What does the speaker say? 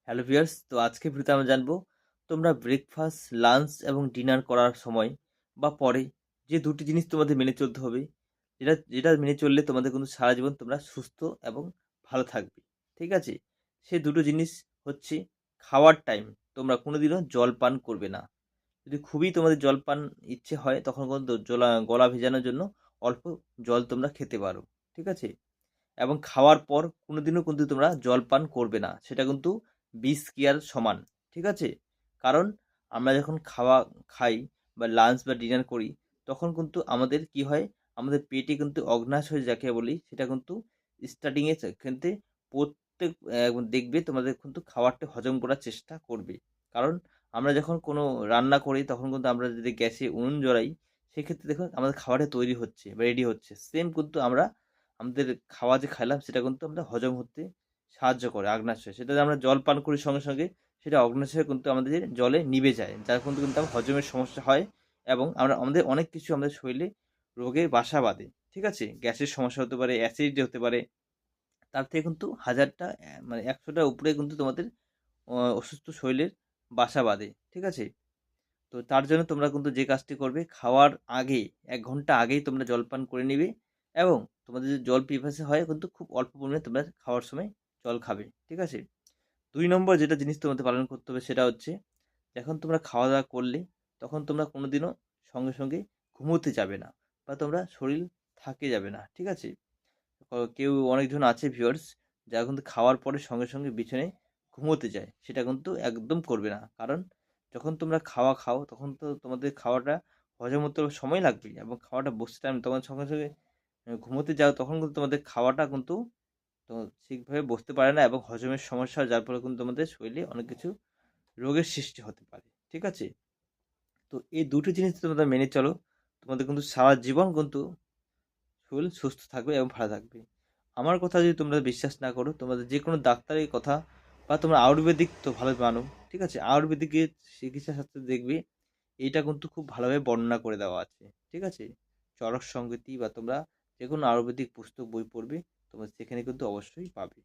Hello viewers, তো আজকে ভিডিওতে আমরা জানবো তোমরা ব্রেকফাস্ট, লাঞ্চ এবং ডিনার করার সময় বা পরে যে দুটি জিনিস তোমাদের মেনে চলতে হবে, যেটা যেটা মেনে চললে তোমাদের কিন্তু সারা জীবন তোমরা সুস্থ এবং ভালো থাকবে। ঠিক আছে? সেই দুটো জিনিস হচ্ছে খাওয়ার টাইম তোমরা কোনোদিনও জল পান করবে না। যদি খুবই তোমাদের জল পান ইচ্ছে হয় তখন কিন্তু গলা ভেজানোর জন্য অল্প জল তোমরা খেতে পারো। ঠিক আছে? এবং খাওয়ার পর কোনোদিনও কিন্তু তোমরা জল পান করবে না। সেটা কিন্তু বিষ ক্রিয়ার সমান। ঠিক আছে? কারণ আমরা যখন খাই বা লাঞ্চ বা ডিনার করি তখন কিন্তু আমাদের কি হয়? আমাদের পেটে কিন্তু অগ্ন্যাশয় যাকে বলি সেটা কিন্তু স্টার্টিংয়ে কিন্তু প্রত্যেক দেখবে তোমাদের কিন্তু খাবারটা হজম করার চেষ্টা করবে। কারণ আমরা যখন কোনো রান্না করি তখন কিন্তু আমরা যদি গ্যাসে উনুন জ্বালাই সেক্ষেত্রে দেখুন আমাদের খাবারটা তৈরি হচ্ছে বা রেডি হচ্ছে। সেম কিন্তু আমরা আমাদের খাওয়া যে খাইলাম সেটা কিন্তু আমাদের হজম হতে সাহায্য করে আগ্নাশয়। সেটা যদি আমরা জল পান করি সঙ্গে, সঙ্গে সেটা অগ্নাশয় কিন্তু আমাদের জলে নিভে যায়। যার কিন্তু আমার হজমের সমস্যা হয় এবং আমাদের অনেক কিছু আমাদের শরীরে রোগের বাসা বাঁধে। ঠিক আছে? গ্যাসের সমস্যা হতে পারে, অ্যাসিডিটি হতে পারে। তার থেকে কিন্তু ১০০০টা মানে ১০০টার উপরে কিন্তু তোমাদের অসুস্থ শরীরের বাসা বাঁধে। ঠিক আছে? তো তার জন্য তোমরা কিন্তু যে কাজটি করবে খাওয়ার আগে ১ ঘন্টা আগেই তোমরা জলপান করে নিবে এবং তোমাদের যদি জল পিপাসা হয় কিন্তু খুব অল্প পরিমাণে তোমরা খাওয়ার সময় জল খাবে। ঠিক আছে? ২ নম্বর যেটা জিনিস তোমাদের পালন করতে হবে সেটা হচ্ছে যখন তোমরা খাওয়া-দাওয়া করলে তখন তোমরা কোনোদিনও সঙ্গে, সঙ্গে ঘুমোতে যাবে না বা তোমরা শরীর থাকতে যাবে না। ঠিক আছে? কেউ অনেকজন আছে ভিউয়ার্স যারা কিন্তু খাওয়ার পরে সঙ্গে, সঙ্গে বিছানায় ঘুমোতে যায়। সেটা কিন্তু একদম করবে না। কারণ যখন তোমরা খাওয়া খাও তখন তো তোমাদের খাওয়াটা হজম হতে সময় লাগবে এবং খাওয়াটা বসতে টাইম তখন সঙ্গে, সঙ্গে ঘুমোতে যাও তখন কিন্তু তোমাদের খাওয়াটা কিন্তু তো ঠিকভাবে বসতে পারে না এবং হজমের সমস্যা হয় যার ফলে কিন্তু তোমাদের শরীরে অনেক কিছু রোগের সৃষ্টি হতে পারে। ঠিক আছে? তো এই দুটো জিনিস তোমরা মেনে চলো। তোমাদের কিন্তু সারা জীবন কিন্তু শরীর সুস্থ থাকবে এবং ভালো থাকবে। আমার কথা যদি তোমরা বিশ্বাস না করো, তোমাদের যেকোনো ডাক্তারের কথা বা তোমরা আয়ুর্বেদিক তো ভালো মানো, ঠিক আছে? আয়ুর্বেদিকের চিকিৎসা শাস্ত্রে দেখবে এইটা কিন্তু খুব ভালোভাবে বর্ণনা করে দেওয়া আছে। ঠিক আছে? চরক সংহিতা বা তোমরা যেকোনো আয়ুর্বেদিক পুস্তক বই পড়বে, তোমরা সেখানে কিন্তু অবশ্যই পাবে।